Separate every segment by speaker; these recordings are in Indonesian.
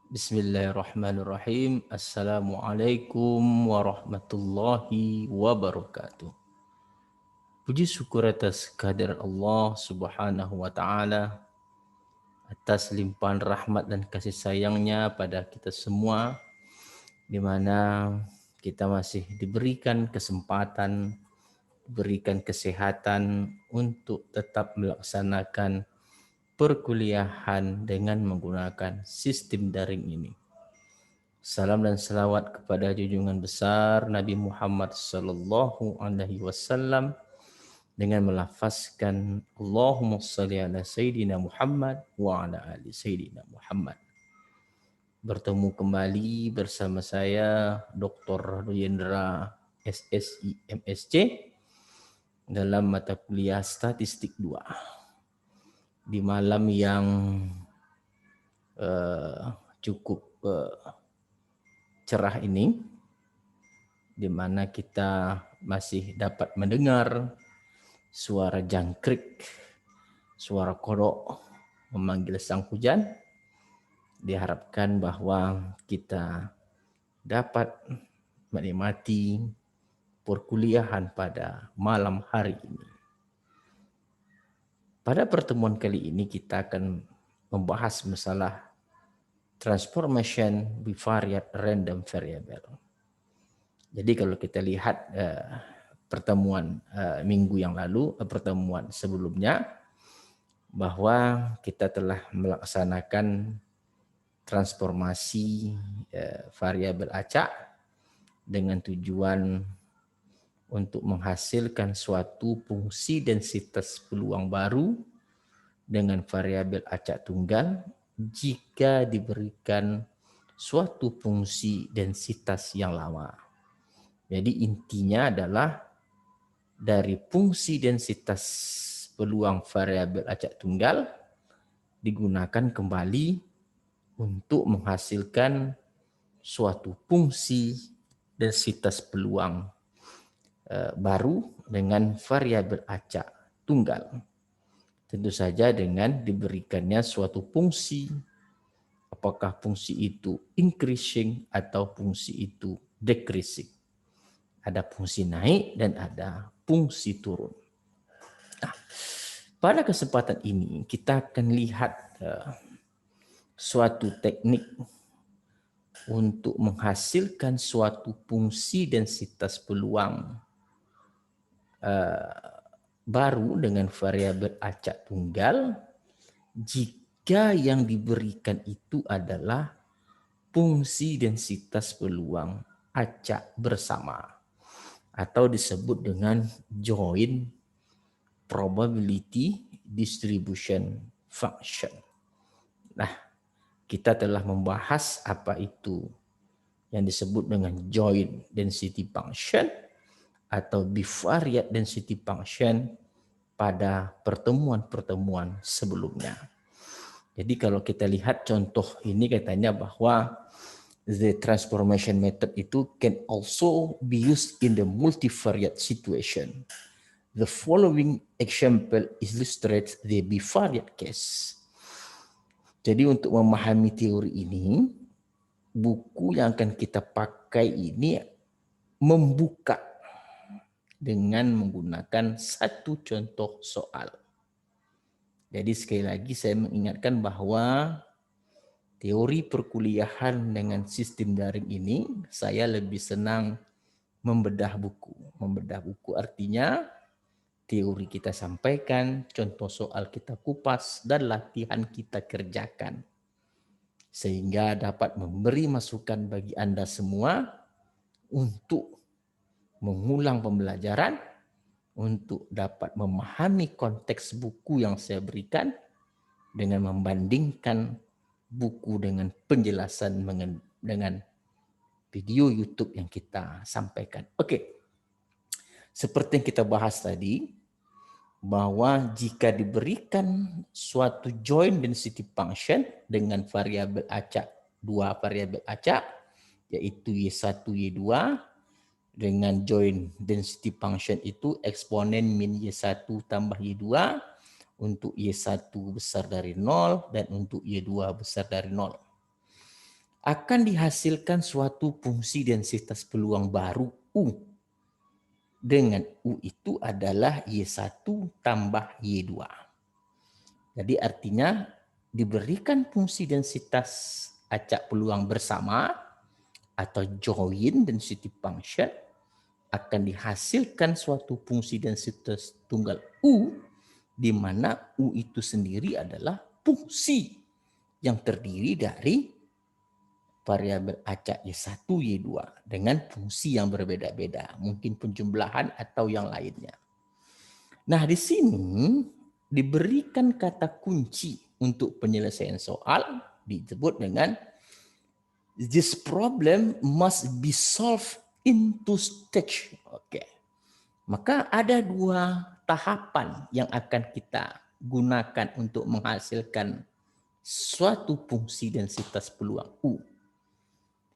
Speaker 1: Bismillahirrahmanirrahim. Assalamualaikum warahmatullahi wabarakatuh. Puji syukur atas kehadiran Allah Subhanahu wa taala, atas limpahan rahmat dan kasih sayangnya pada kita semua, di mana kita masih diberikan kesempatan, diberikan kesehatan untuk tetap melaksanakan perkuliahan dengan menggunakan sistem daring ini. Salam dan selawat kepada junjungan besar Nabi Muhammad sallallahu alaihi wasallam dengan melafazkan Allahumma shalli ala Sayyidina Muhammad wa ala ali Sayyidina Muhammad. Bertemu kembali bersama saya Dr. Ruyendra SSI MSc dalam mata kuliah Statistik 2 di malam yang cukup cerah ini, di mana kita masih dapat mendengar suara jangkrik, suara kodok memanggil sang hujan. Diharapkan bahwa kita dapat menikmati perkuliahan pada malam hari ini. Pada pertemuan kali ini kita akan membahas masalah transformation bivariate random variable. Jadi kalau kita lihat pertemuan minggu yang lalu, pertemuan sebelumnya, bahwa kita telah melaksanakan transformasi variabel acak dengan tujuan untuk menghasilkan suatu fungsi densitas peluang baru dengan variabel acak tunggal jika diberikan suatu fungsi densitas yang lama. Jadi intinya adalah dari fungsi densitas peluang variabel acak tunggal digunakan kembali untuk menghasilkan suatu fungsi densitas peluang baru dengan variabel acak tunggal. Tentu saja dengan diberikannya suatu fungsi, apakah fungsi itu increasing atau fungsi itu decreasing. Ada fungsi naik dan ada fungsi turun. Nah, pada kesempatan ini kita akan lihat suatu teknik untuk menghasilkan suatu fungsi densitas peluang baru dengan variabel acak tunggal jika yang diberikan itu adalah fungsi densitas peluang acak bersama atau disebut dengan joint probability distribution function. Nah, kita telah membahas apa itu yang disebut dengan joint density function atau bivariate density function pada pertemuan-pertemuan sebelumnya. Jadi kalau kita lihat contoh ini katanya bahwa the transformation method itu can also be used in the multivariate situation. The following example illustrates the bivariate case. Jadi untuk memahami teori ini, buku yang akan kita pakai ini membuka dengan menggunakan satu contoh soal. Jadi sekali lagi saya mengingatkan bahwa teori perkuliahan dengan sistem daring ini saya lebih senang membedah buku. Membedah buku artinya teori kita sampaikan, contoh soal kita kupas, dan latihan kita kerjakan. Sehingga dapat memberi masukan bagi Anda semua untuk mengulang pembelajaran, untuk dapat memahami konteks buku yang saya berikan dengan membandingkan buku dengan penjelasan dengan video YouTube yang kita sampaikan. Oke, seperti yang kita bahas tadi, bahwa jika diberikan suatu joint density function dengan variabel acak, dua variabel acak, yaitu Y1, Y2, dengan joint density function itu eksponen min Y1 tambah Y2 untuk Y1 besar dari 0 dan untuk Y2 besar dari 0. akan dihasilkan suatu fungsi densitas peluang baru U. Dengan U itu adalah Y1 tambah Y2. Jadi artinya diberikan fungsi densitas acak peluang bersama atau joint density function, akan dihasilkan suatu fungsi densitas tunggal U, di mana U itu sendiri adalah fungsi yang terdiri dari variabel acak Y1, Y2 dengan fungsi yang berbeda-beda, mungkin penjumlahan atau yang lainnya. Nah, di sini diberikan kata kunci untuk penyelesaian soal disebut dengan this problem must be solved into stage. Oke. Maka ada dua tahapan yang akan kita gunakan untuk menghasilkan suatu fungsi densitas peluang U.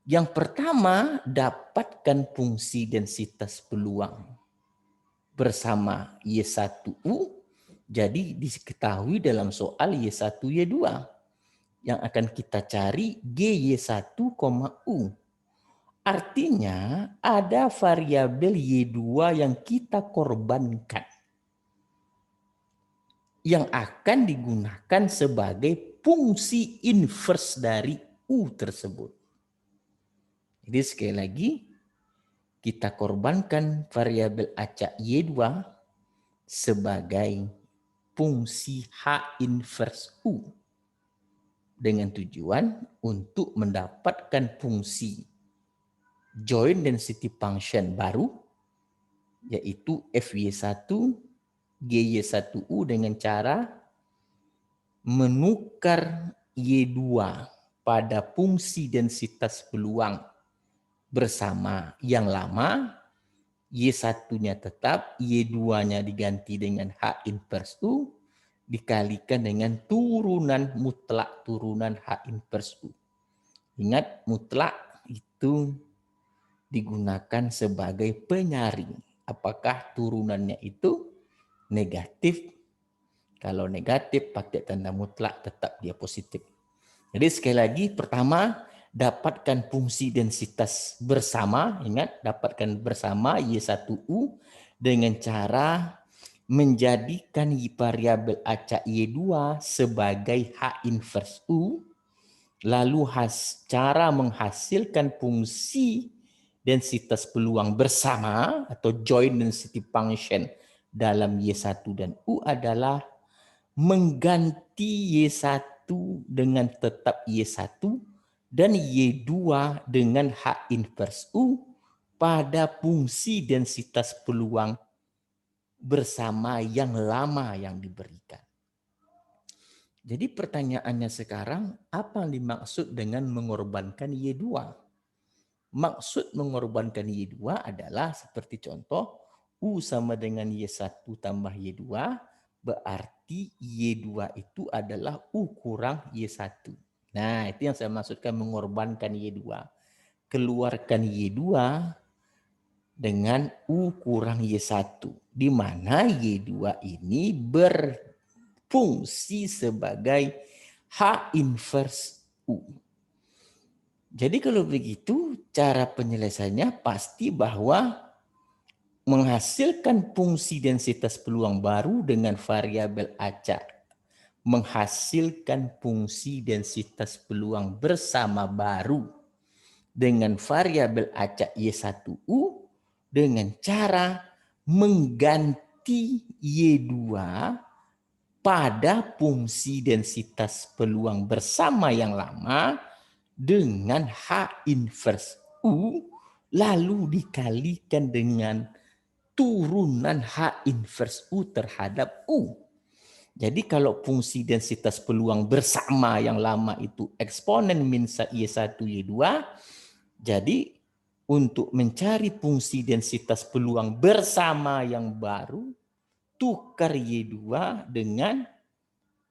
Speaker 1: Yang pertama, dapatkan fungsi densitas peluang bersama Y1U. Jadi diketahui dalam soal Y1, Y2. Yang akan kita cari GY1, U. Artinya ada variabel Y2 yang kita korbankan, yang akan digunakan sebagai fungsi inverse dari U tersebut. Jadi sekali lagi, kita korbankan variabel acak Y2 sebagai fungsi H inverse U dengan tujuan untuk mendapatkan fungsi joint density function baru, yaitu FY1 GY1U dengan cara menukar Y2 pada fungsi densitas peluang bersama yang lama, Y1-nya tetap, Y2-nya diganti dengan H inverse U, dikalikan dengan turunan mutlak turunan H inverse U. Ingat, mutlak itu digunakan sebagai penyaring. Apakah turunannya itu negatif? Kalau negatif pakai tanda mutlak, tetap dia positif. Jadi sekali lagi, pertama dapatkan fungsi densitas bersama, ingat dapatkan bersama Y1U dengan cara menjadikan variabel acak Y2 sebagai H inverse U, lalu cara menghasilkan fungsi densitas peluang bersama atau joint density function dalam Y1 dan U adalah mengganti Y1 dengan tetap Y1 dan Y2 dengan H inverse U pada fungsi densitas peluang bersama yang lama yang diberikan. Jadi pertanyaannya sekarang, apa yang dimaksud dengan mengorbankan Y2? Maksud mengorbankan Y2 adalah seperti contoh, U sama dengan Y1 tambah Y2, berarti Y2 itu adalah U kurang Y1. Nah, itu yang saya maksudkan mengorbankan Y2. Keluarkan Y2 dengan U kurang Y1, di mana Y2 ini berfungsi sebagai H inverse U. Jadi kalau begitu, cara penyelesaiannya pasti bahwa menghasilkan fungsi densitas peluang baru dengan variabel acak, menghasilkan fungsi densitas peluang bersama baru dengan variabel acak Y1U dengan cara mengganti Y2 pada fungsi densitas peluang bersama yang lama dengan H inverse U, lalu dikalikan dengan turunan H inverse U terhadap U. Jadi kalau fungsi densitas peluang bersama yang lama itu eksponen min Y1, Y2, jadi untuk mencari fungsi densitas peluang bersama yang baru, tukar Y2 dengan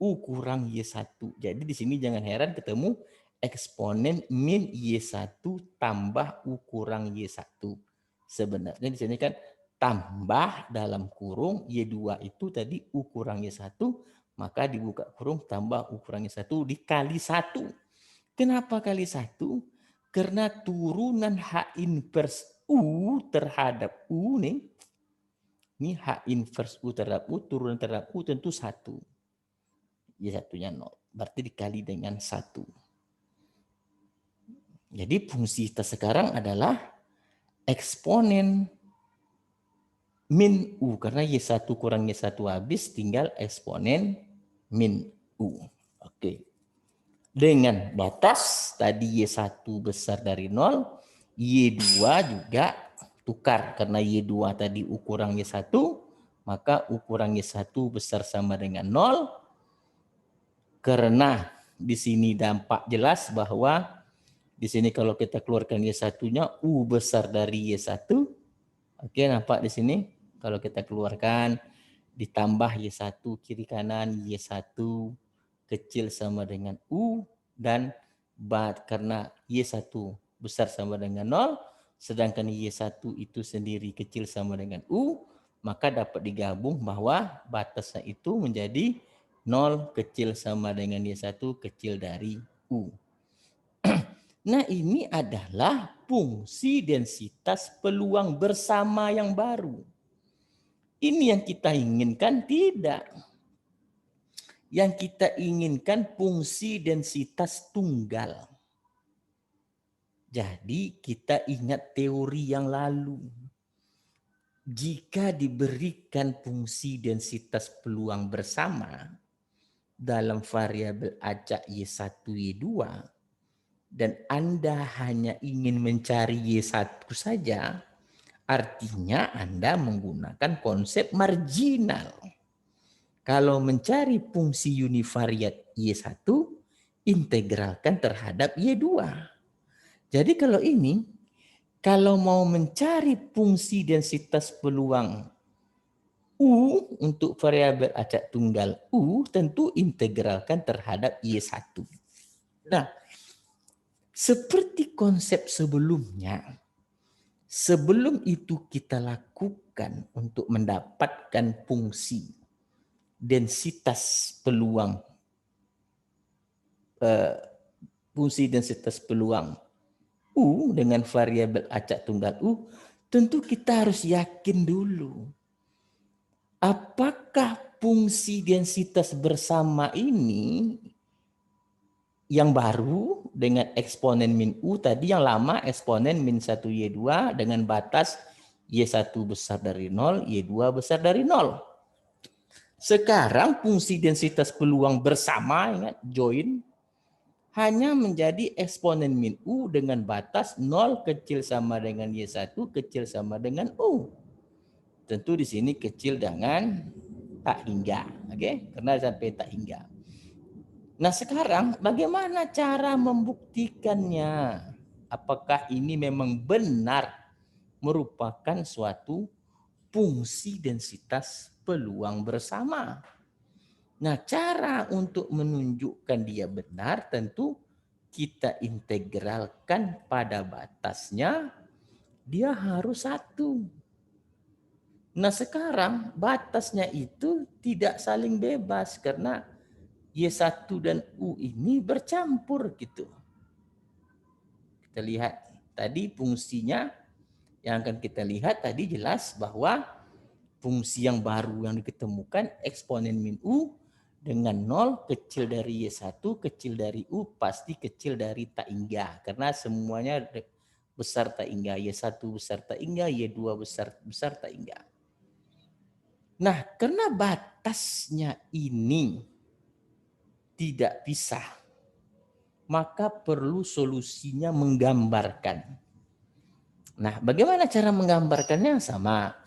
Speaker 1: U kurang Y1. Jadi di sini jangan heran ketemu eksponen min Y1 tambah U kurang Y1. Sebenarnya di sini kan tambah dalam kurung Y2 itu tadi U kurang Y1, maka dibuka kurung tambah U kurang Y1 dikali 1. Kenapa kali 1? Karena turunan H inverse U terhadap U nih. Ini H inverse U terhadap U, turunan terhadap U tentu 1. Y1-nya 0. Berarti dikali dengan 1. Jadi fungsi kita sekarang adalah eksponen min U. Karena Y1 kurang Y1 habis, tinggal eksponen min U. Oke. Dengan batas tadi Y1 besar dari 0, Y2 juga tukar. Karena Y2 tadi U kurang Y1, maka U kurang Y1 besar sama dengan 0. Karena di sini dampak jelas bahwa di sini kalau kita keluarkan Y1-nya U besar dari Y1. Oke, nampak di sini kalau kita keluarkan ditambah Y1 kiri kanan Y1 kecil sama dengan U, dan karena Y1 besar sama dengan 0, sedangkan Y1 itu sendiri kecil sama dengan U, maka dapat digabung bahwa batasnya itu menjadi 0 kecil sama dengan Y1 kecil dari U. Nah, ini adalah fungsi densitas peluang bersama yang baru. Ini yang kita inginkan? Tidak. Yang kita inginkan fungsi densitas tunggal. Jadi kita ingat teori yang lalu. Jika diberikan fungsi densitas peluang bersama dalam variabel acak Y1, Y2, dan Anda hanya ingin mencari Y1 saja, artinya Anda menggunakan konsep marginal. Kalau mencari fungsi univariat Y1, integralkan terhadap Y2. Jadi kalau ini, kalau mau mencari fungsi densitas peluang U untuk variabel acak tunggal U, tentu integralkan terhadap Y1. Nah, seperti konsep sebelumnya, sebelum itu kita lakukan untuk mendapatkan fungsi densitas peluang U dengan variabel acak tunggal U, tentu kita harus yakin dulu apakah fungsi densitas bersama ini yang baru dengan eksponen min U tadi, yang lama eksponen min 1 Y2 dengan batas Y1 besar dari 0, Y2 besar dari 0. Sekarang fungsi densitas peluang bersama, ingat join, hanya menjadi eksponen min U dengan batas 0 kecil sama dengan Y1 kecil sama dengan U. Tentu di sini kecil dengan tak hingga, oke? Karena sampai tak hingga. Nah, sekarang bagaimana cara membuktikannya? Apakah ini memang benar merupakan suatu fungsi densitas peluang bersama? Nah, cara untuk menunjukkan dia benar tentu kita integralkan pada batasnya, dia harus 1. Nah, sekarang batasnya itu tidak saling bebas karena Y1 dan U ini bercampur gitu. Kita lihat tadi fungsinya yang akan kita lihat tadi jelas bahwa fungsi yang baru yang diketemukan eksponen min U dengan 0 kecil dari Y1 kecil dari U pasti kecil dari tak hingga karena semuanya besar tak hingga, Y1 besar tak hingga, Y2 besar tak hingga. Nah, karena batasnya ini tidak pisah, maka perlu solusinya menggambarkan. Nah, bagaimana cara menggambarkannya? Sama.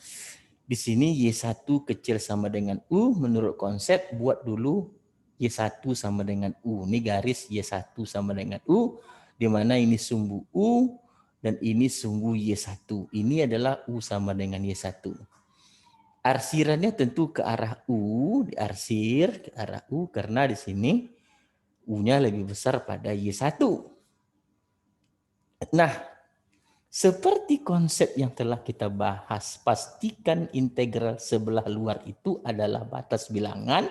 Speaker 1: Di sini Y1 kecil sama dengan U, menurut konsep buat dulu Y1 sama dengan U. Ini garis Y1 sama dengan U, di mana ini sumbu U dan ini sumbu Y1. Ini adalah U sama dengan Y1. Arsirannya tentu ke arah U, diarsir ke arah U karena di sini U-nya lebih besar pada Y1. Nah, seperti konsep yang telah kita bahas, pastikan integral sebelah luar itu adalah batas bilangan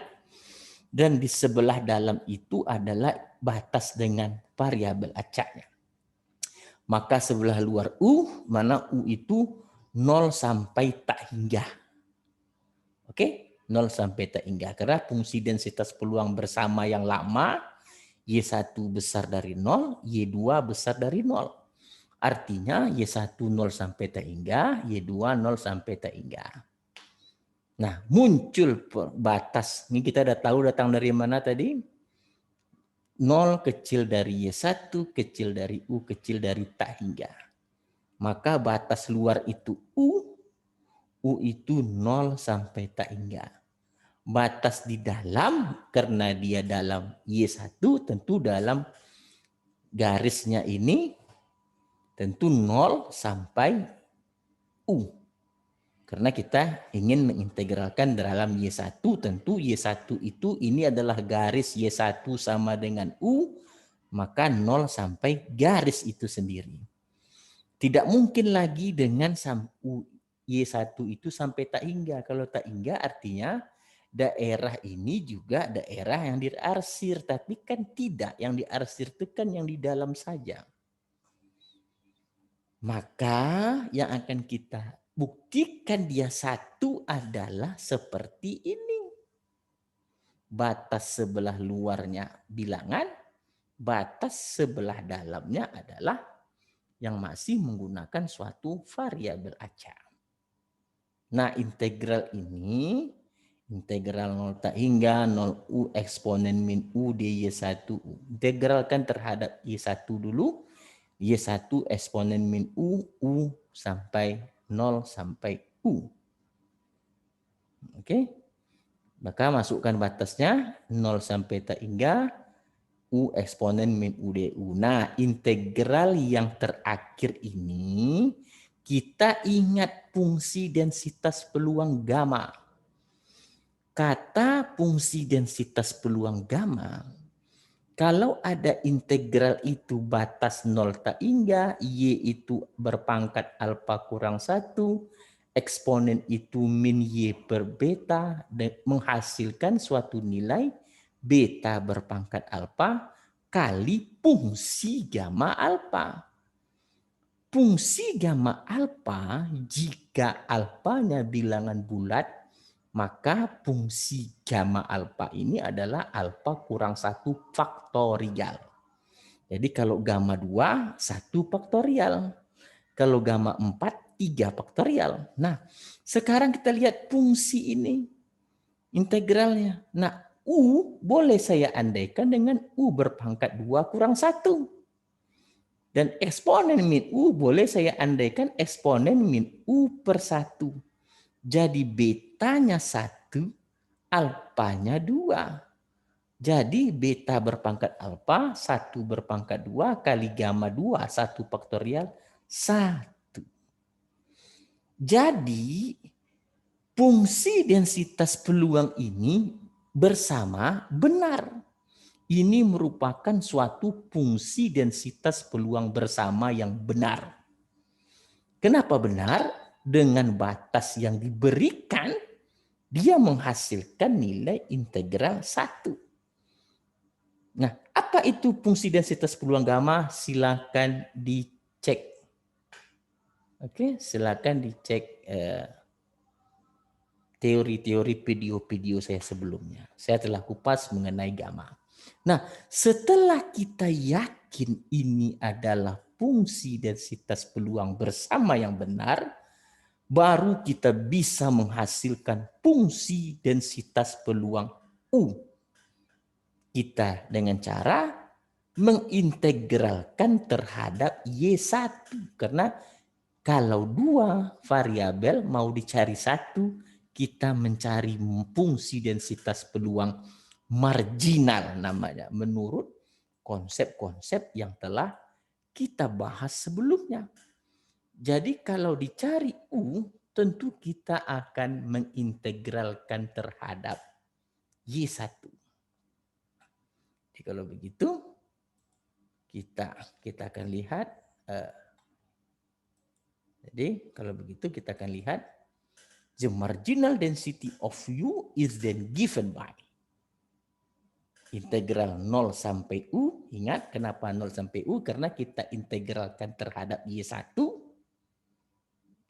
Speaker 1: dan di sebelah dalam itu adalah batas dengan variabel acaknya. Maka sebelah luar U, mana U itu 0 sampai tak hingga. Oke, 0 sampai tak hingga. Karena fungsi densitas peluang bersama yang lama, Y1 besar dari 0, Y2 besar dari 0. Artinya Y1 0 sampai tak hingga, Y2 0 sampai tak hingga. Nah, muncul batas. Ini kita udah tahu datang dari mana tadi? 0 kecil dari Y1, kecil dari U, kecil dari tak hingga. Maka batas luar itu U itu 0 sampai tak hingga. Batas di dalam, karena dia dalam Y1, tentu dalam garisnya ini, tentu 0 sampai U. Karena kita ingin mengintegralkan dalam Y1, tentu Y1 itu ini adalah garis Y1 sama dengan U, maka 0 sampai garis itu sendiri. Tidak mungkin lagi dengan Y1 itu sampai tak hingga. Kalau tak hingga artinya daerah ini juga daerah yang diarsir, tapi kan tidak. Yang diarsir itu kan yang di dalam saja. Maka yang akan kita buktikan dia satu adalah seperti ini. Batas sebelah luarnya bilangan, batas sebelah dalamnya adalah yang masih menggunakan suatu variabel acak. Nah, integral ini, integral 0 tak hingga 0U eksponen min U dy1U. Integralkan terhadap Y1 dulu. Y1 eksponen min U sampai 0 sampai U. Oke. Maka masukkan batasnya 0 sampai tak hingga U eksponen min U du. Nah, integral yang terakhir ini kita ingat fungsi densitas peluang gamma. Kata fungsi densitas peluang gamma, kalau ada integral itu batas 0 tak hingga, Y itu berpangkat alfa kurang 1, eksponen itu min Y per beta, dan menghasilkan suatu nilai beta berpangkat alfa kali fungsi gamma alfa. Fungsi gamma alfa, jika alfanya bilangan bulat, maka fungsi gamma alfa ini adalah alfa kurang 1 faktorial. Jadi kalau gamma 2, 1 faktorial. Kalau gamma 4, 3 faktorial. Nah, sekarang kita lihat fungsi ini, integralnya. Nah, U boleh saya andaikan dengan U berpangkat 2 kurang 1. Dan eksponen min U boleh saya andaikan eksponen min U per 1. Jadi betanya 1, alfanya 2. Jadi beta berpangkat alfa, 1 berpangkat 2 kali gamma 2, 1 faktorial, 1. Jadi fungsi densitas peluang ini bersama benar. Ini merupakan suatu fungsi densitas peluang bersama yang benar. Kenapa benar? Dengan batas yang diberikan, dia menghasilkan nilai integral 1. Nah, apa itu fungsi densitas peluang gamma? Silakan dicek. Oke, silakan dicek teori-teori video-video saya sebelumnya. Saya telah kupas mengenai gamma. Nah, setelah kita yakin ini adalah fungsi densitas peluang bersama yang benar, baru kita bisa menghasilkan fungsi densitas peluang U. Kita dengan cara mengintegralkan terhadap Y1. Karena kalau 2 variabel mau dicari 1, kita mencari fungsi densitas peluang marginal namanya, menurut konsep-konsep yang telah kita bahas sebelumnya. Jadi kalau dicari U, tentu kita akan mengintegralkan terhadap Y1. Jadi kalau begitu, kita akan lihat. Jadi kalau begitu kita akan lihat the marginal density of U is then given by. integral 0 sampai U. Ingat kenapa 0 sampai U? Karena kita integralkan terhadap Y1.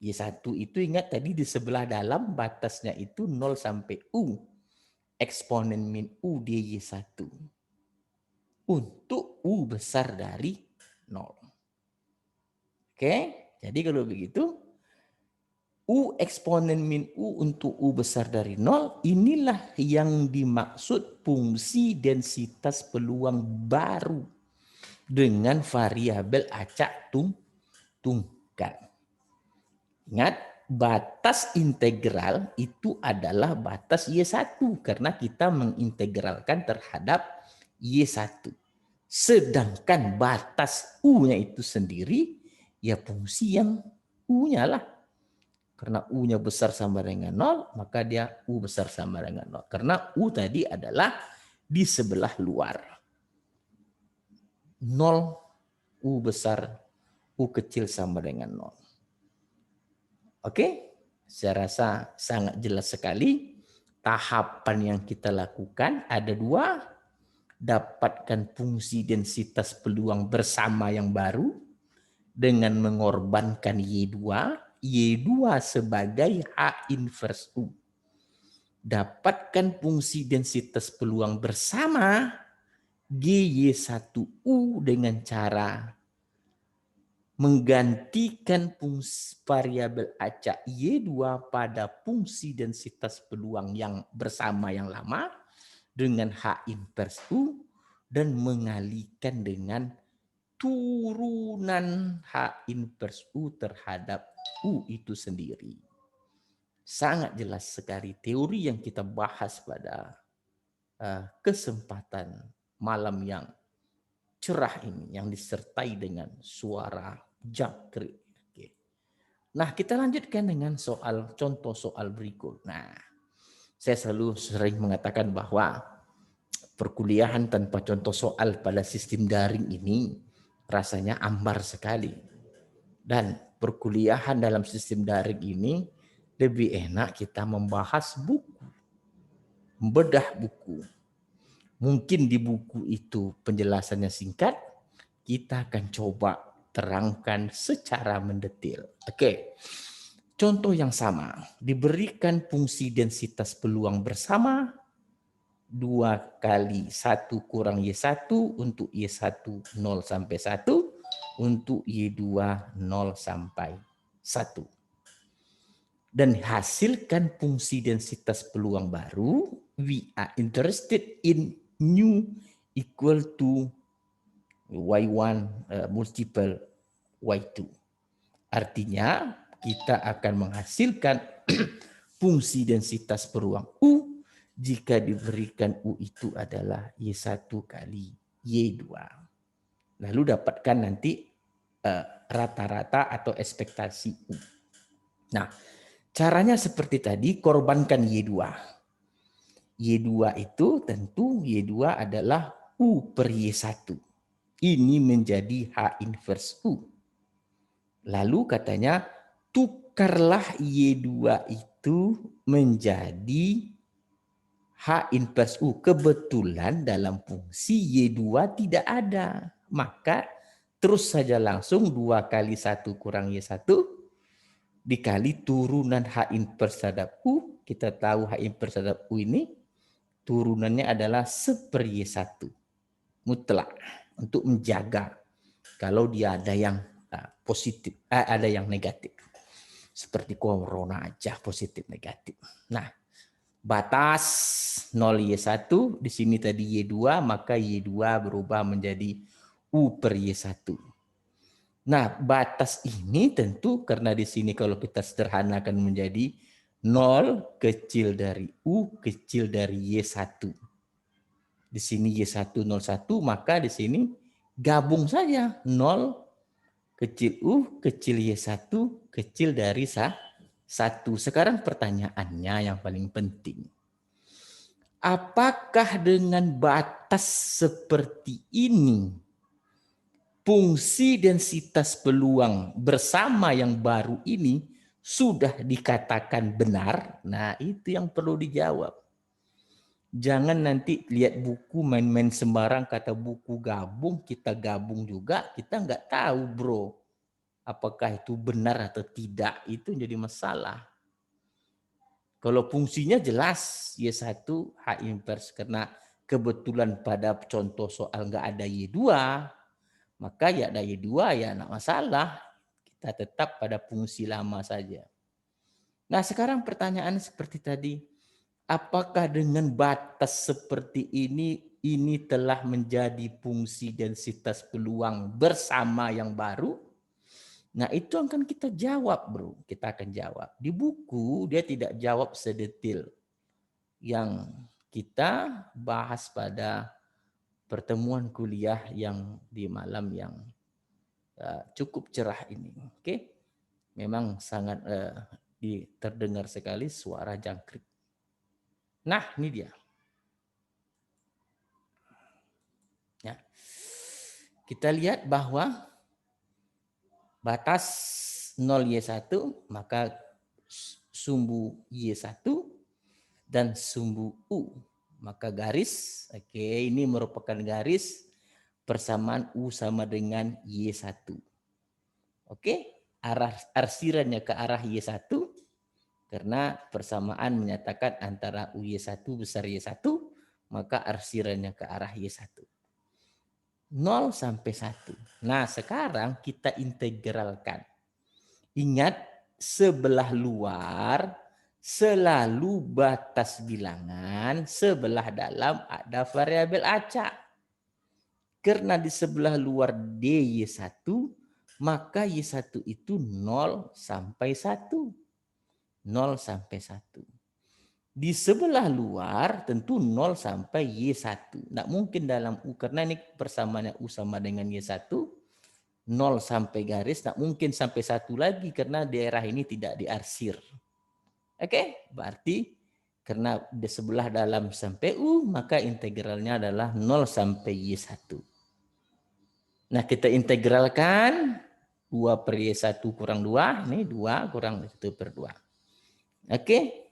Speaker 1: Y1 itu ingat tadi di sebelah dalam batasnya itu 0 sampai U. Eksponen min U dy1. Untuk U besar dari 0. Oke, jadi kalau begitu U eksponen min U untuk U besar dari 0, inilah yang dimaksud fungsi densitas peluang baru dengan variabel acak tunggal. Ingat, batas integral itu adalah batas Y1 karena kita mengintegralkan terhadap Y1. Sedangkan batas U-nya itu sendiri ya fungsi yang U-nya lah. Karena U-nya besar sama dengan 0, maka dia U besar sama dengan 0. Karena U tadi adalah di sebelah luar. 0, U besar, U kecil sama dengan 0. Oke, saya rasa sangat jelas sekali. Tahapan yang kita lakukan ada 2. Dapatkan fungsi densitas peluang bersama yang baru dengan mengorbankan Y2. Y2 sebagai H inverse U. Dapatkan fungsi densitas peluang bersama GY1U dengan cara menggantikan fungsi variabel acak Y2 pada fungsi densitas peluang yang bersama yang lama dengan H inverse U dan mengalihkan dengan turunan H inverse U terhadap U itu sendiri. Sangat jelas sekali teori yang kita bahas pada kesempatan malam yang cerah ini, yang disertai dengan suara jangkrik. Oke. Nah, kita lanjutkan dengan contoh soal berikut. Nah, saya selalu sering mengatakan bahwa perkuliahan tanpa contoh soal pada sistem daring ini rasanya ambar sekali. Dan perkuliahan dalam sistem daring ini lebih enak kita membahas buku, membedah buku. Mungkin di buku itu penjelasannya singkat, kita akan coba terangkan secara mendetil. Oke, contoh yang sama, diberikan fungsi densitas peluang bersama 2 kali 1 kurang Y1 untuk Y1 0 sampai 1, untuk Y2 0 sampai 1. Dan hasilkan fungsi densitas peluang baru. We are interested in new equal to Y1 multiple Y2. Artinya kita akan menghasilkan fungsi densitas peluang U jika diberikan U itu adalah Y1 kali Y2. Lalu dapatkan nanti rata-rata atau ekspektasi U. Nah, caranya seperti tadi, korbankan Y2. Y2 itu tentu Y2 adalah U per Y1. Ini menjadi H inverse U. Lalu katanya, tukarlah Y2 itu menjadi H inverse U. Kebetulan dalam fungsi Y2 tidak ada. Maka terus saja langsung 2 kali 1 kurang Y1 dikali turunan H inverse terhadap U. Kita tahu H inverse terhadap U ini turunannya adalah 1 per Y1. Mutlak. Untuk menjaga kalau dia ada yang positif, ada yang negatif. Seperti corona aja positif negatif. Nah, batas 0 Y1, di sini tadi Y2, maka Y2 berubah menjadi U per Y1. Nah, batas ini tentu karena di sini kalau kita sederhanakan menjadi 0 kecil dari U kecil dari Y1. Di sini Y1 01, maka di sini gabung saja 0 kecil U kecil Y1 kecil dari 1. Sekarang pertanyaannya yang paling penting. Apakah dengan batas seperti ini fungsi densitas peluang bersama yang baru ini sudah dikatakan benar? Nah, itu yang perlu dijawab. Jangan nanti lihat buku main-main sembarang kata buku gabung, kita gabung juga, kita nggak tahu bro. Apakah itu benar atau tidak, itu jadi masalah. Kalau fungsinya jelas Y1 H inverse karena kebetulan pada contoh soal nggak ada Y2, maka ya ada Y2 ya nggak masalah. Kita tetap pada fungsi lama saja. Nah sekarang pertanyaan seperti tadi, apakah dengan batas seperti ini telah menjadi fungsi densitas peluang bersama yang baru? Nah itu akan kita jawab bro, kita akan jawab. Di buku dia tidak jawab sedetil yang kita bahas pada pertemuan kuliah yang di malam yang cukup cerah ini. Oke, memang sangat terdengar sekali suara jangkrik. Nah ini dia. Ya. Kita lihat bahwa batas 0Y1 maka sumbu Y1 dan sumbu U. Maka garis, oke, ini merupakan garis persamaan U sama dengan Y1. Oke, arsirannya ke arah Y1 karena persamaan menyatakan antara UY1 besar Y1, maka arsirannya ke arah Y1. 0 sampai 1. Nah, sekarang kita integralkan. Ingat, sebelah luar selalu batas bilangan, sebelah dalam ada variabel acak. Karena di sebelah luar DY1, maka Y1 itu 0 sampai 1. 0 sampai 1. Di sebelah luar tentu 0 sampai Y1. Nggak mungkin dalam U, karena ini persamaannya U sama dengan Y1, 0 sampai garis, nggak mungkin sampai 1 lagi, karena daerah ini tidak diarsir. Oke, berarti karena di sebelah dalam sampai U, maka integralnya adalah 0 sampai Y1. Nah, kita integralkan 2 per Y1 kurang 2, ini 2 kurang 1 per 2. Oke.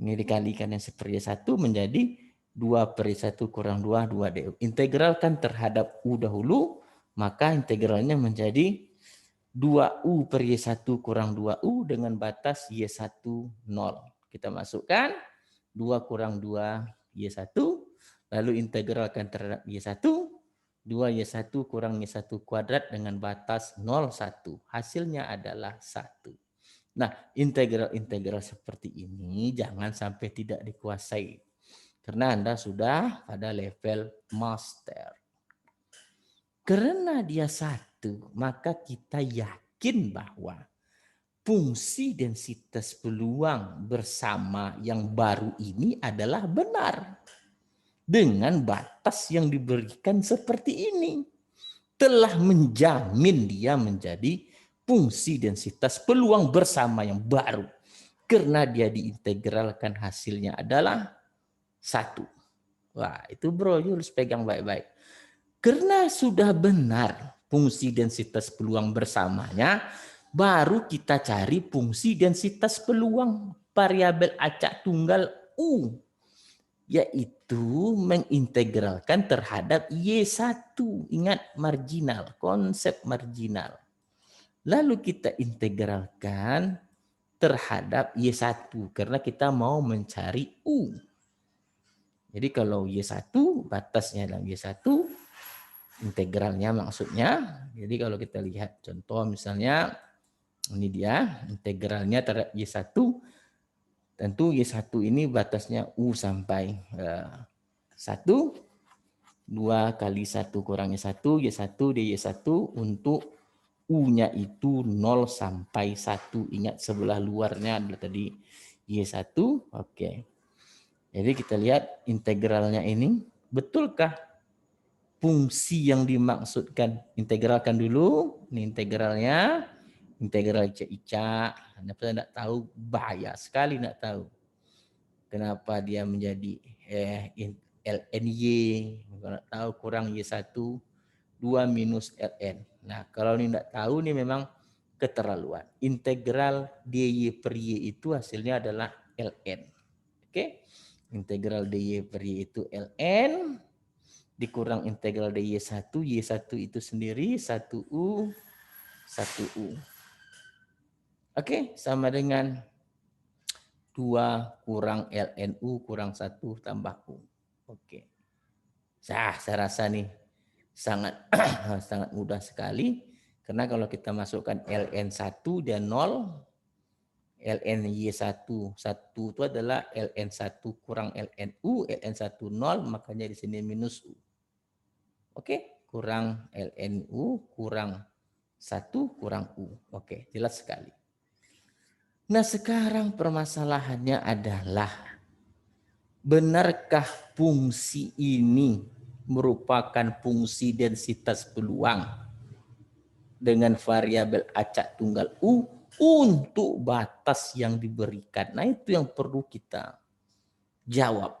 Speaker 1: Ini dikalikan yang 1 per Y1 menjadi 2 per Y1 kurang 2, 2 DU. Integralkan terhadap U dahulu, maka integralnya menjadi 2U per Y1 kurang 2U dengan batas Y1 0. Kita masukkan 2 kurang 2 Y1, lalu integralkan terhadap Y1, 2Y1 kurang Y1 kuadrat dengan batas 0, 1. Hasilnya adalah 1. Nah, integral-integral seperti ini jangan sampai tidak dikuasai. Karena Anda sudah pada level master. Karena dia 1, maka kita yakin bahwa fungsi densitas peluang bersama yang baru ini adalah benar. Dengan batas yang diberikan seperti ini. Telah menjamin dia menjadi fungsi densitas peluang bersama yang baru. Karena dia diintegralkan hasilnya adalah 1. Wah, itu bro, you harus pegang baik-baik. Karena sudah benar fungsi densitas peluang bersamanya, baru kita cari fungsi densitas peluang variabel acak tunggal U. Yaitu mengintegralkan terhadap Y1. Ingat marginal, konsep marginal. Lalu kita integralkan terhadap Y1 karena kita mau mencari U. Jadi kalau Y1 batasnya dalam Y1, integralnya maksudnya. Jadi kalau kita lihat contoh misalnya ini dia integralnya terhadap Y1. Tentu Y1 ini batasnya U sampai 1. 2 kali 1 kurang Y1, Y1 Y1 untuk U-nya itu 0 sampai 1. Ingat sebelah luarnya adalah tadi Y1. Oke. Jadi kita lihat integralnya ini. Betulkah fungsi yang dimaksudkan? Integralkan dulu. Ini integralnya. Integral Ica. Anda tidak tahu, bahaya sekali tidak tahu. Kenapa dia menjadi LNY. Kalau tahu kurang Y1. 2 minus ln. Nah, kalau ini tidak tahu, ini memang keterlaluan. Integral dy per y itu hasilnya adalah ln. Oke. Integral dy per y itu ln dikurang integral dy1, y1 itu sendiri 1u, 1u. Oke, sama dengan 2 kurang ln u kurang 1 tambah u. Oke. Saya rasa nih sangat sangat mudah sekali. Karena kalau kita masukkan ln1 dan 0, ln y1 1 itu adalah ln1 kurang ln u, ln1 0, makanya di sini minus u. Oke, kurang ln u kurang 1 kurang u. Oke, jelas sekali. Nah, sekarang permasalahannya adalah benarkah fungsi ini merupakan fungsi densitas peluang dengan variabel acak tunggal u untuk batas yang diberikan. Nah, itu yang perlu kita jawab.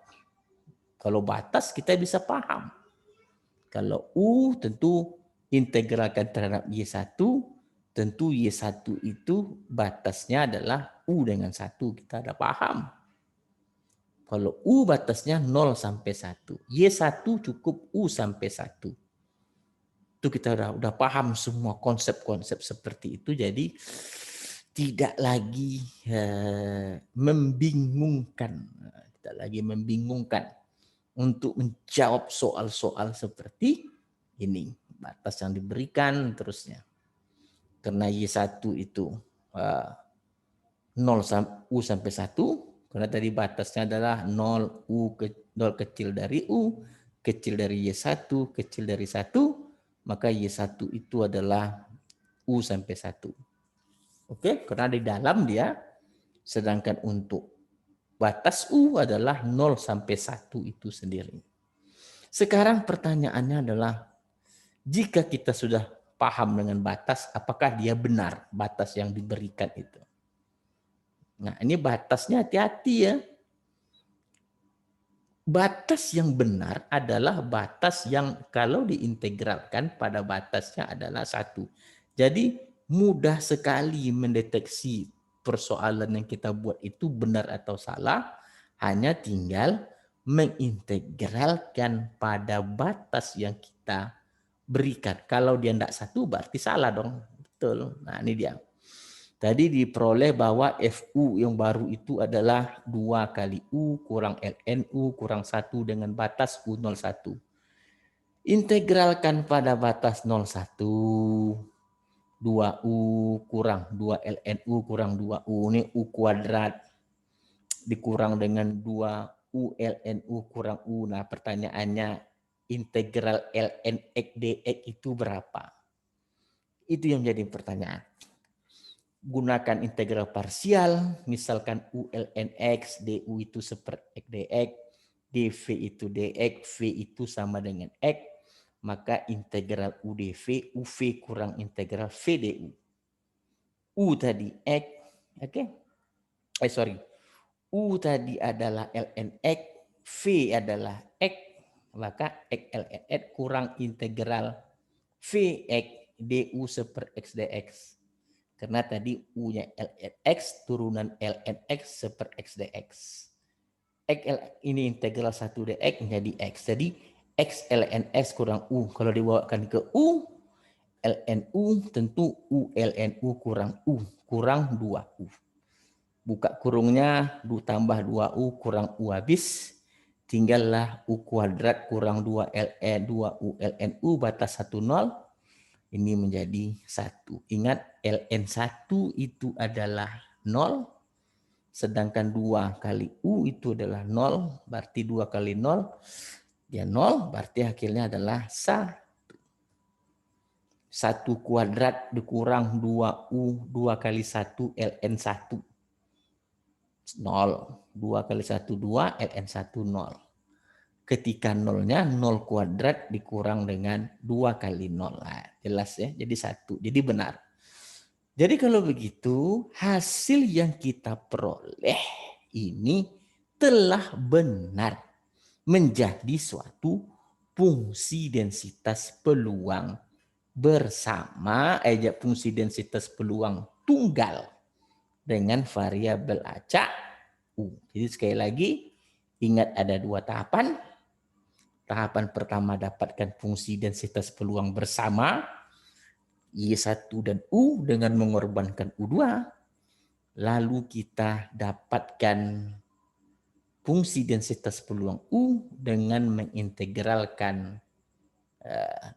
Speaker 1: Kalau batas kita bisa paham. Kalau u tentu integralkan terhadap y1, tentu y1 itu batasnya adalah u dengan 1. Kita ada paham. Kalau u batasnya 0 sampai 1. Y1 cukup u sampai 1. Itu kita udah paham semua konsep-konsep seperti itu. Jadi tidak lagi membingungkan. Tidak lagi membingungkan untuk menjawab soal-soal seperti ini. Batas yang diberikan terusnya. Karena Y1 itu 0 u sampai 1. Karena tadi batasnya adalah 0 kecil dari u, kecil dari Y1, kecil dari 1. Maka Y1 itu adalah U sampai 1. Oke, karena di dalam dia, sedangkan untuk batas U adalah 0 sampai 1 itu sendiri. Sekarang pertanyaannya adalah, jika kita sudah paham dengan batas, apakah dia benar batas yang diberikan itu? Nah, ini batasnya hati-hati ya. Batas yang benar adalah batas yang kalau diintegralkan pada batasnya adalah 1. Jadi mudah sekali mendeteksi persoalan yang kita buat itu benar atau salah. Hanya tinggal mengintegralkan pada batas yang kita berikan. Kalau dia tidak 1 berarti salah dong. Betul. Nah, ini dia. Tadi diperoleh bahwa FU yang baru itu adalah 2 kali U kurang ln U kurang 1 dengan batas U01. Integralkan pada batas 01. 2U kurang 2 ln U kurang 2U. Ini U kuadrat. Dikurang dengan 2U ln U kurang U. Nah, pertanyaannya integral ln x dx itu berapa? Itu yang jadi pertanyaan. Gunakan integral parsial, misalkan u ln x, du itu seper x dx, dv itu dx, v itu sama dengan x, maka integral u dv, uv kurang integral v du. U tadi x, oke? U tadi adalah ln x, v adalah x, maka x ln x kurang integral vx du seper x dx. Karena tadi U-nya ln X turunan ln X seper X dx. Ini integral 1 dx menjadi X. Jadi X ln X kurang U. Kalau dibawakan ke U, ln U tentu U ln U kurang U. Kurang 2U. Buka kurungnya, tambah 2U kurang U habis. Tinggallah U kuadrat kurang 2U ln U batas 1, 0. Ini menjadi 1. Ingat ln1 itu adalah 0. Sedangkan 2 kali U itu adalah 0. Berarti 2 kali 0. Ya 0. Berarti hasilnya adalah 1. 1 kuadrat dikurang 2U. 2 kali 1 ln1. 0. 2 kali 1 2. ln1 0. Ketika nolnya 0 kuadrat dikurang dengan 2 kali 0. Nah, jelas ya, jadi 1. Jadi benar. Jadi kalau begitu, hasil yang kita peroleh ini telah benar menjadi suatu fungsi densitas peluang bersama fungsi densitas peluang tunggal dengan variabel acak U. Jadi sekali lagi, Ingat ada dua tahapan. Tahapan pertama dapatkan fungsi densitas peluang bersama Y1 dan U dengan mengorbankan U2. Lalu kita dapatkan fungsi densitas peluang U dengan mengintegralkan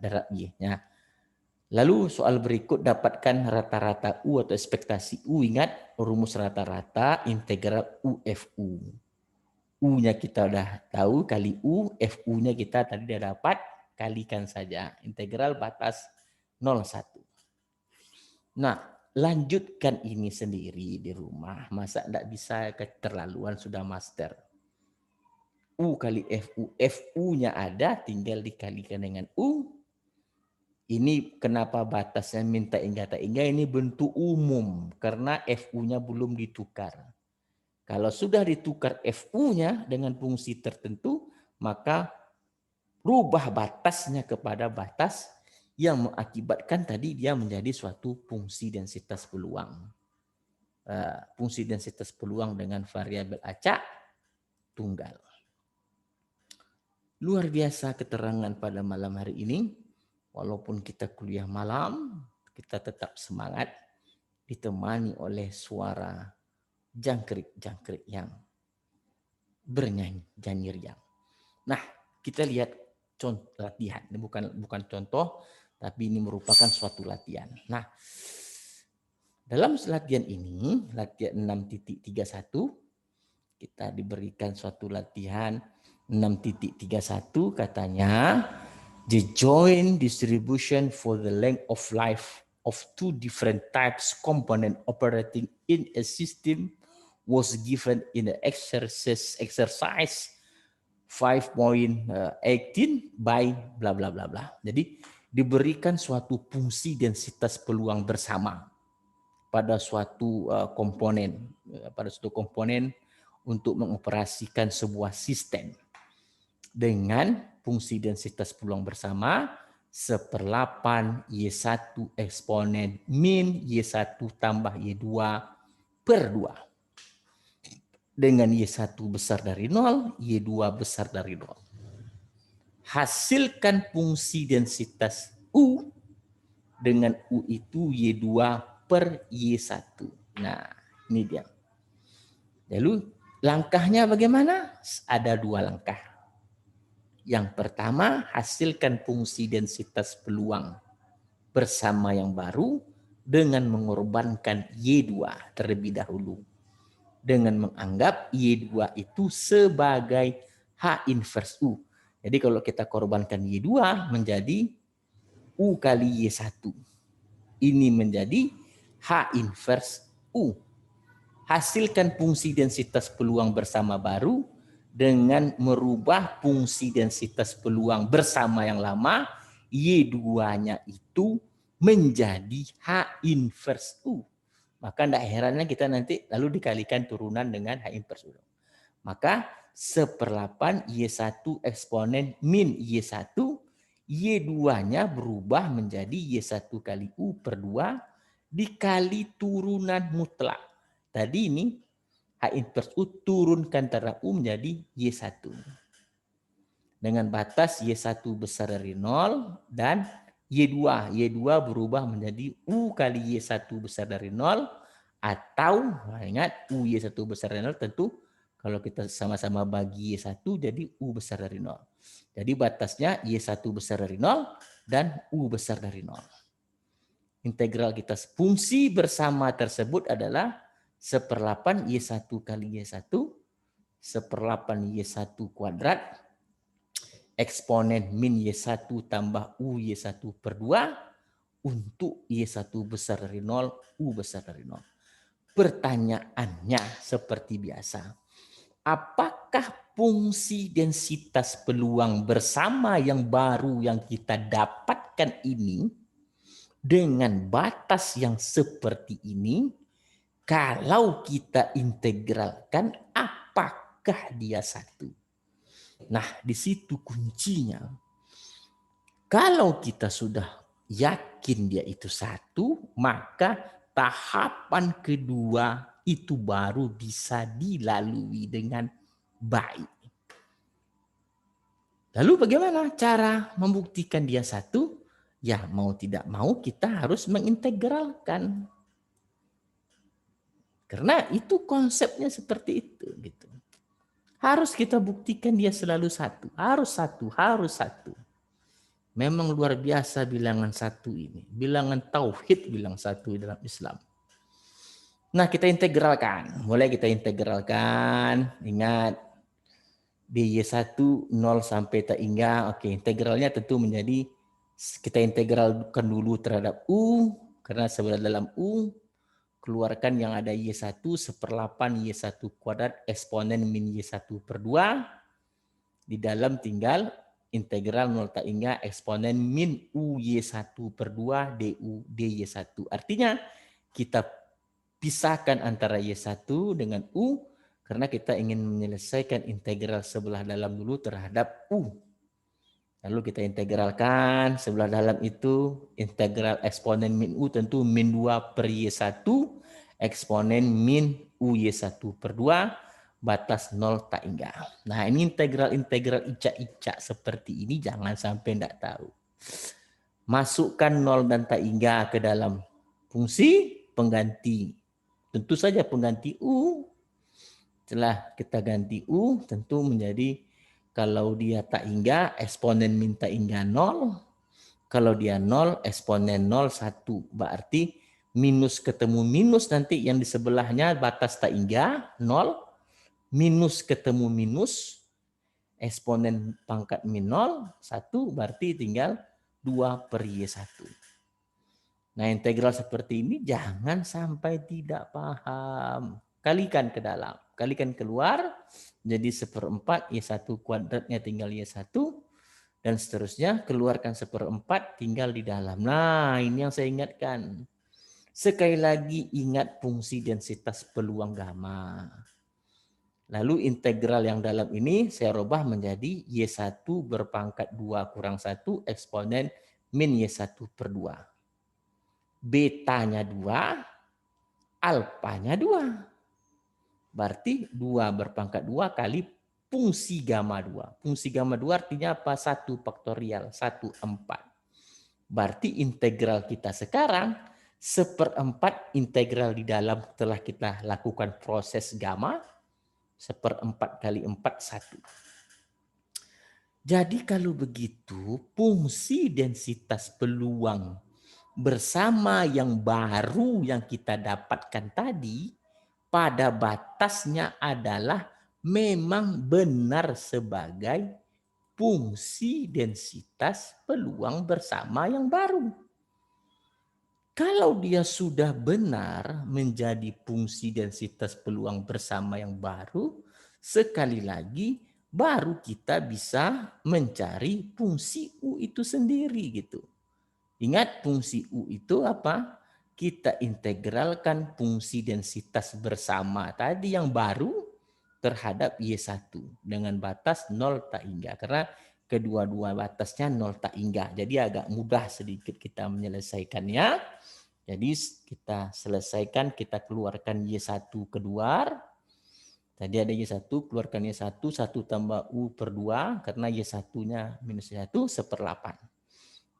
Speaker 1: darab Y-nya. Lalu soal berikut dapatkan rata-rata U atau ekspektasi U. Ingat rumus rata-rata integral UFU. U-nya kita udah tahu kali U, FU-nya kita tadi udah dapat, kalikan saja. Integral batas 0,1. Nah, lanjutkan ini sendiri di rumah. Masa enggak bisa keterlaluan sudah master. U kali FU. FU-nya ada, tinggal dikalikan dengan U. Ini kenapa batasnya minta hingga tak hingga, ini bentuk umum. Karena FU-nya belum ditukar. Kalau sudah ditukar FU-nya dengan fungsi tertentu, maka rubah batasnya kepada batas yang mengakibatkan tadi dia menjadi suatu fungsi densitas peluang. Fungsi densitas peluang dengan variabel acak tunggal. Luar biasa keterangan pada malam hari ini. Walaupun kita kuliah malam, kita tetap semangat ditemani oleh suara jangkrik-jangkrik yang bernyanyi riang. Nah, kita lihat contoh latihan. Ini bukan contoh, tapi ini merupakan suatu latihan. Nah, dalam latihan ini, latihan 6.31, kita diberikan suatu latihan 6.31, katanya the joint distribution for the length of life of two different types component operating in a system was given in the exercise 5.18 by bla bla bla bla. Jadi diberikan suatu fungsi densitas peluang bersama pada suatu komponen untuk mengoperasikan sebuah sistem dengan fungsi densitas peluang bersama 1/8 Y1 eksponen min Y1 tambah Y2 per 2. Dengan Y1 besar dari 0, Y2 besar dari 0. Hasilkan fungsi densitas U dengan U itu Y2 per Y1. Nah, ini dia. Lalu langkahnya bagaimana? Ada dua langkah. Yang pertama, hasilkan fungsi densitas peluang bersama yang baru dengan mengorbankan Y2 terlebih dahulu. Dengan menganggap Y2 itu sebagai H inverse U. Jadi kalau kita korbankan Y2 menjadi U kali Y1. Ini menjadi H inverse U. Hasilkan fungsi densitas peluang bersama baru dengan merubah fungsi densitas peluang bersama yang lama, Y2-nya itu menjadi H inverse U. Maka tidak herannya kita nanti lalu dikalikan turunan dengan H inverse U. Maka 1/8 Y1 eksponen min Y1, Y2-nya berubah menjadi Y1 kali U per 2 dikali turunan mutlak. Tadi ini H inverse U turunkan antara U menjadi Y1. Dengan batas Y1 besar dari 0 dan Y2. Y2 berubah menjadi U kali Y1 besar dari 0 atau ingat U Y1 besar dari 0 tentu kalau kita sama-sama bagi Y1 jadi U besar dari 0. Jadi batasnya Y1 besar dari 0 dan U besar dari 0. Integral kita fungsi bersama tersebut adalah 1/8 Y1 kali Y1 1/8 Y1 kuadrat eksponen min Y1 tambah U Y1 per 2 untuk Y1 besar dari 0, U besar dari 0. Pertanyaannya seperti biasa. Apakah fungsi densitas peluang bersama yang baru yang kita dapatkan ini dengan batas yang seperti ini, kalau kita integralkan, apakah dia satu? Nah, di situ kuncinya. Kalau kita sudah yakin dia itu satu, maka tahapan kedua itu baru bisa dilalui dengan baik. Lalu bagaimana cara membuktikan dia satu? Ya mau tidak mau kita harus mengintegralkan. Karena itu konsepnya seperti itu gitu. Harus kita buktikan dia selalu satu. Harus satu, harus satu. Memang luar biasa bilangan satu ini. Bilangan tauhid bilang satu dalam Islam. Nah kita integralkan. Mulai kita integralkan. Ingat dy1 0 sampai tak hingga. Oke, integralnya tentu menjadi kita integralkan dulu terhadap u. Karena sebelah dalam u keluarkan yang ada y1 1/8 y1 kuadrat eksponen min y1 per 2. Di dalam tinggal integral 0 tak hingga eksponen min uy1 per 2 du dy1. Artinya kita pisahkan antara y1 dengan u karena kita ingin menyelesaikan integral sebelah dalam dulu terhadap u. Lalu kita integralkan sebelah dalam itu integral eksponen min u tentu min 2 per y1 eksponen min uy1 per 2 batas 0 tak hingga. Nah ini integral-integral icak-icak seperti ini jangan sampai tidak tahu. Masukkan 0 dan tak hingga ke dalam fungsi pengganti. Tentu saja pengganti u. Setelah kita ganti u tentu menjadi kalau dia tak hingga eksponen min tak hingga 0. Kalau dia 0 eksponen 0 1. Berarti minus ketemu minus nanti yang di sebelahnya batas tak hingga 0. Minus ketemu minus eksponen pangkat min 0 1 berarti tinggal 2 per y1. Nah integral seperti ini jangan sampai tidak paham. Kalikan ke dalam, kalikan keluar jadi 1/4 y1 kuadratnya tinggal y1 dan seterusnya keluarkan 1/4 tinggal di dalam. Nah ini yang saya ingatkan. Sekali lagi ingat fungsi densitas peluang gamma. Lalu integral yang dalam ini saya rubah menjadi y1 berpangkat 2 kurang 1 eksponen min y1 per 2. Betanya 2, alfanya 2. Berarti 2 berpangkat 2 kali fungsi gamma 2. Fungsi gamma 2 artinya apa? 1 faktorial, 1/4. Berarti integral kita sekarang 1/4 integral di dalam setelah kita lakukan proses gamma 1/4 kali 4 1. Jadi kalau begitu fungsi densitas peluang bersama yang baru yang kita dapatkan tadi pada batasnya adalah memang benar sebagai fungsi densitas peluang bersama yang baru. Kalau dia sudah benar menjadi fungsi densitas peluang bersama yang baru, sekali lagi baru kita bisa mencari fungsi U itu sendiri gitu. Ingat fungsi U itu apa? Kita integralkan fungsi densitas bersama tadi yang baru terhadap Y1 dengan batas 0 tak hingga. Karena kedua-dua batasnya 0 tak hingga. Jadi agak mudah sedikit kita menyelesaikannya. Jadi kita selesaikan, kita keluarkan Y1 keluar. Tadi ada Y1, keluarkan Y1, 1 tambah U per 2. Karena Y1-nya minus Y1, 1/8.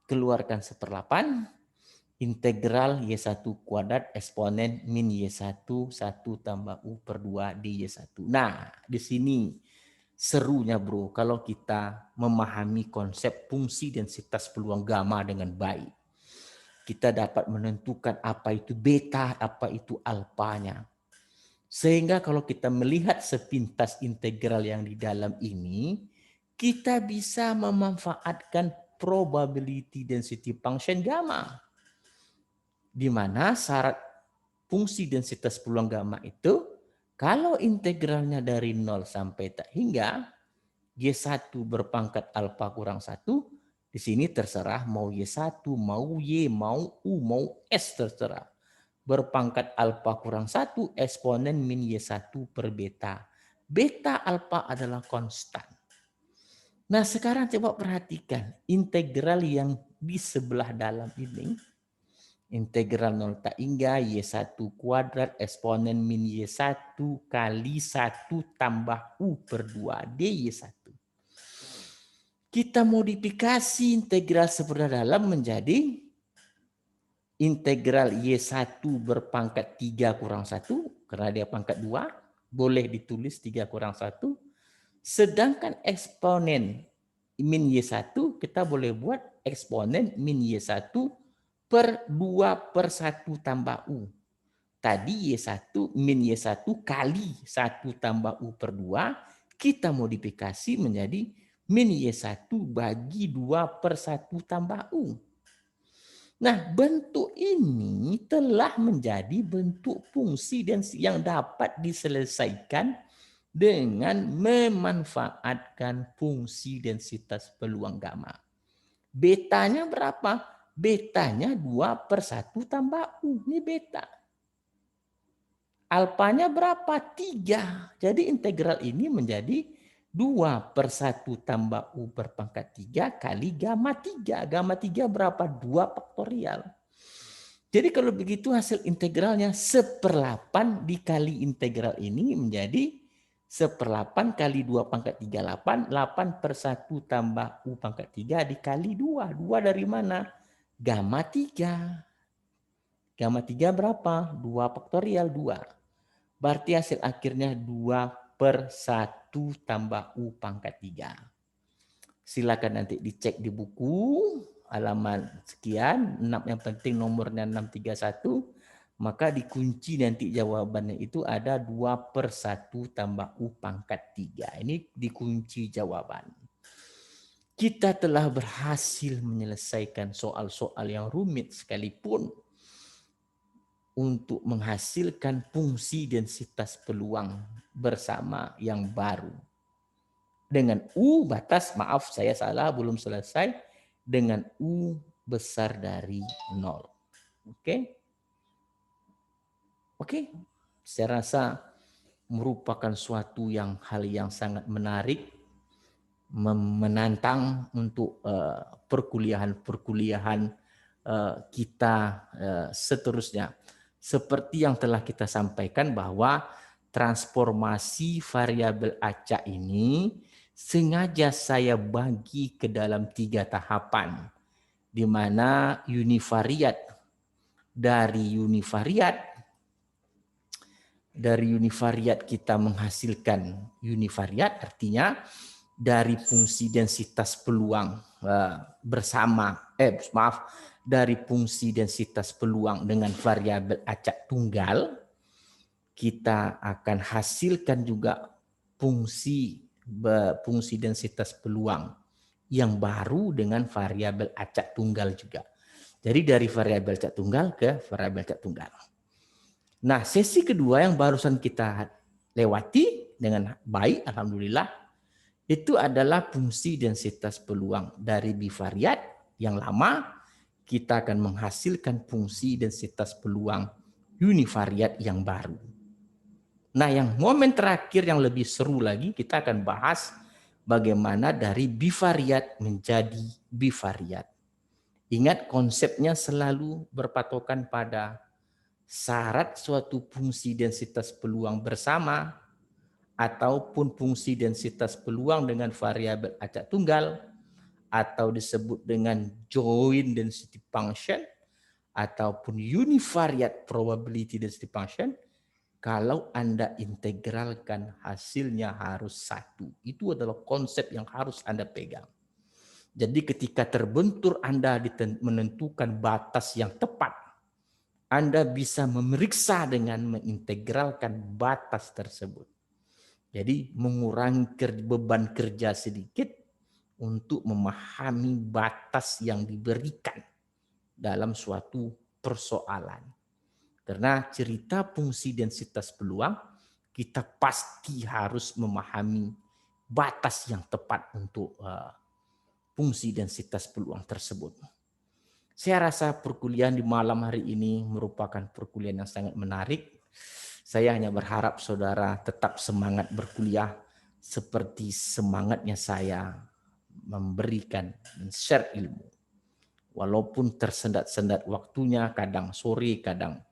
Speaker 1: Keluarkan 1/8. Integral Y1 kuadrat eksponen min Y1 1 tambah U per 2 di Y1. Nah, di sini serunya bro, kalau kita memahami konsep fungsi densitas peluang gamma dengan baik. Kita dapat menentukan apa itu beta, apa itu alfanya. Sehingga kalau kita melihat sepintas integral yang di dalam ini, kita bisa memanfaatkan probability density function gamma. Di mana syarat fungsi densitas peluang gamma itu kalau integralnya dari 0 sampai tak hingga Y1 berpangkat alfa kurang 1, di sini terserah mau Y1, mau Y, mau U, mau S terserah. Berpangkat alfa kurang 1 eksponen min Y1 per beta. Beta alfa adalah konstan. Nah sekarang coba perhatikan integral yang di sebelah dalam ini. Integral 0 tak hingga Y1 kuadrat eksponen min Y1 kali 1 tambah U per 2 dy1. Kita modifikasi integral sebenar dalam menjadi integral Y1 berpangkat 3 kurang 1, karena dia pangkat 2, boleh ditulis 3 kurang 1. Sedangkan eksponen min Y1 kita boleh buat eksponen min Y1 per 2 per 1 tambah U. Tadi Y1 min Y1 kali 1 tambah U per 2, kita modifikasi menjadi min Y1 bagi 2 per 1 tambah U. Nah, bentuk ini telah menjadi bentuk fungsi dan yang dapat diselesaikan dengan memanfaatkan fungsi densitas peluang gamma. Betanya berapa? Betanya 2 per 1 tambah U. Ini beta. Alfanya berapa? 3. Jadi integral ini menjadi 2 per 1 tambah U berpangkat 3 kali gamma 3. Gamma 3 berapa? 2 faktorial. Jadi kalau begitu hasil integralnya 1/8 dikali integral ini menjadi 1/8 kali 2 pangkat 3, 8. 8 per 1 tambah U pangkat 3 dikali 2. 2 dari mana? Gamma 3. Gamma 3 berapa? 2 faktorial 2. Berarti hasil akhirnya 2 per 1 tambah U pangkat 3. Silakan nanti dicek di buku halaman sekian, 6 yang penting nomornya 631, maka dikunci nanti jawabannya itu ada 2 per 1 tambah U pangkat 3. Ini dikunci jawaban. Kita telah berhasil menyelesaikan soal-soal yang rumit sekalipun untuk menghasilkan fungsi densitas peluang bersama yang baru. Dengan U batas, maaf saya salah, belum selesai, dengan U besar dari 0. Oke? Oke? Saya rasa merupakan suatu hal yang sangat menarik, menantang untuk perkuliahan kita seterusnya. Seperti yang telah kita sampaikan bahwa transformasi variabel acak ini sengaja saya bagi ke dalam 3 tahapan, di mana univariat dari univariat kita menghasilkan univariat, artinya dari fungsi densitas peluang dari fungsi densitas peluang dengan variabel acak tunggal, kita akan hasilkan juga fungsi densitas peluang yang baru dengan variabel acak tunggal juga. Jadi dari variabel acak tunggal ke variabel acak tunggal. Nah, sesi kedua yang barusan kita lewati dengan baik, alhamdulillah, itu adalah fungsi densitas peluang dari bivariat yang lama. Kita akan menghasilkan fungsi densitas peluang univariat yang baru. Nah, yang momen terakhir yang lebih seru lagi, kita akan bahas bagaimana dari bivariat menjadi bivariat. Ingat, konsepnya selalu berpatokan pada syarat suatu fungsi densitas peluang bersama ataupun fungsi densitas peluang dengan variabel acak tunggal, atau disebut dengan joint density function ataupun univariate probability density function. Kalau Anda integralkan hasilnya harus 1. Itu adalah konsep yang harus Anda pegang. Jadi ketika terbentur Anda menentukan batas yang tepat, Anda bisa memeriksa dengan mengintegralkan batas tersebut. Jadi mengurangi beban kerja sedikit untuk memahami batas yang diberikan dalam suatu persoalan. Karena cerita fungsi densitas peluang, kita pasti harus memahami batas yang tepat untuk fungsi densitas peluang tersebut. Saya rasa perkuliahan di malam hari ini merupakan perkuliahan yang sangat menarik. Saya hanya berharap saudara tetap semangat berkuliah seperti semangatnya saya memberikan dan share ilmu. Walaupun tersendat-sendat waktunya, kadang sore, kadang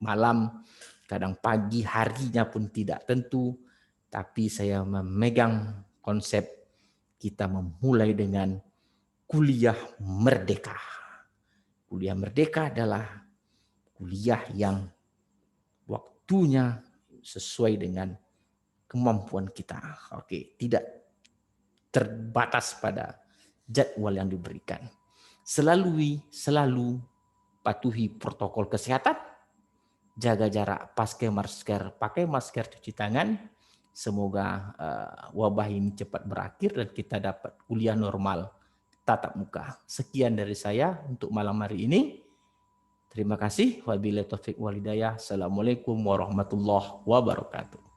Speaker 1: malam, kadang pagi, harinya pun tidak tentu, tapi saya memegang konsep kita memulai dengan kuliah merdeka. Kuliah merdeka adalah kuliah yang waktunya sesuai dengan kemampuan kita. Oke, tidak terbatas pada jadwal yang diberikan. Selalu patuhi protokol kesehatan, jaga jarak, pakai masker, cuci tangan. Semoga wabah ini cepat berakhir dan kita dapat kuliah normal tatap muka. Sekian dari saya untuk malam hari ini. Terima kasih. Wabillahi taufiq wal hidayah. Assalamualaikum warahmatullahi wabarakatuh.